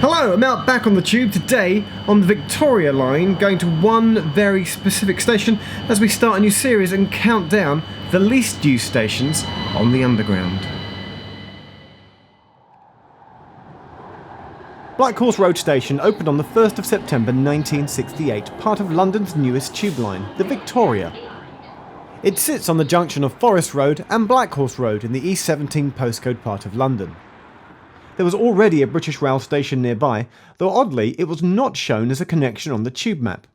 Hello, I'm out back on the tube today on the Victoria line, going to one very specific station as we start a new series and count down the least used stations on the Underground. Blackhorse Road station opened on the 1st of September 1968, part of London's newest tube line, the Victoria. It sits on the junction of Forest Road and Blackhorse Road in the E17 postcode part of London. There was already a British Rail station nearby, though oddly it was not shown as a connection on the tube map.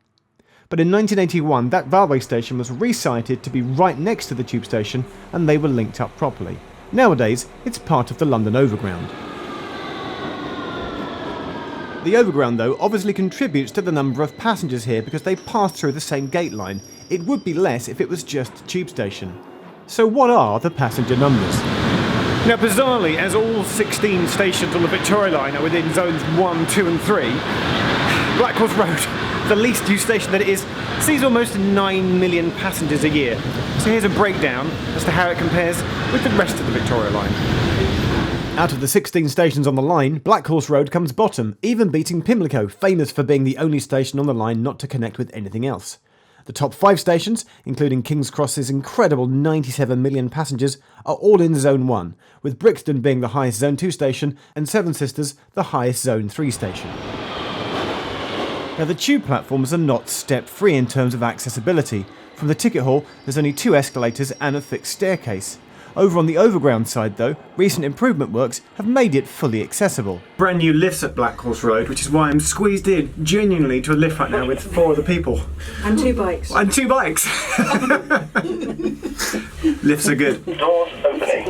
But in 1981 that railway station was resited to be right next to the tube station and they were linked up properly. Nowadays it's part of the London Overground. The Overground though obviously contributes to the number of passengers here because they pass through the same gate line. It would be less if it was just a tube station. So what are the passenger numbers? Now bizarrely, as all 16 stations on the Victoria line are within zones 1, 2 and 3, Blackhorse Road, the least used station that it is, sees almost 9 million passengers a year. So here's a breakdown as to how it compares with the rest of the Victoria line. Out of the 16 stations on the line, Blackhorse Road comes bottom, even beating Pimlico, famous for being the only station on the line not to connect with anything else. The top 5 stations, including King's Cross's incredible 97 million passengers, are all in Zone 1, with Brixton being the highest Zone 2 station and Seven Sisters the highest Zone 3 station. Now the tube platforms are not step-free in terms of accessibility. From the ticket hall there's only 2 escalators and a fixed staircase. Over on the Overground side though, recent improvement works have made it fully accessible. Brand new lifts at Blackhorse Road, which is why I'm squeezed in genuinely to a lift right now with 4 other people. And 2 bikes. And 2 bikes! Lifts are good. Doors opening.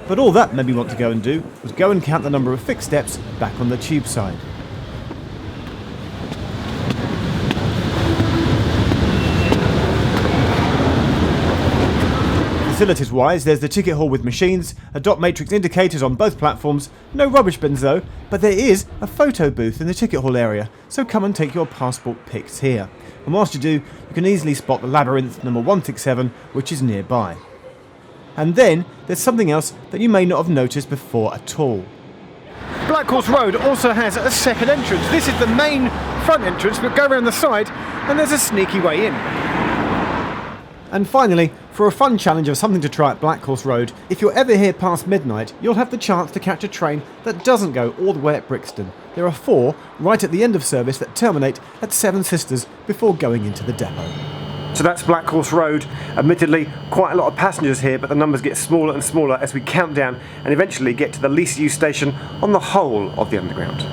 But all that made me want to go and do was go and count the number of fixed steps back on the tube side. Facilities wise, there's the ticket hall with machines, a dot matrix indicators on both platforms, no rubbish bins though, but there is a photo booth in the ticket hall area, so come and take your passport pics here. And whilst you do, you can easily spot the labyrinth number 167, which is nearby. And then there's something else that you may not have noticed before at all. Blackhorse Road also has a second entrance. This is the main front entrance, but go around the side and there's a sneaky way in. And finally, for a fun challenge of something to try at Blackhorse Road, if you're ever here past midnight, you'll have the chance to catch a train that doesn't go all the way at Brixton. There are 4 right at the end of service that terminate at Seven Sisters before going into the depot. So that's Blackhorse Road. Admittedly, quite a lot of passengers here, but the numbers get smaller and smaller as we count down and eventually get to the least used station on the whole of the Underground.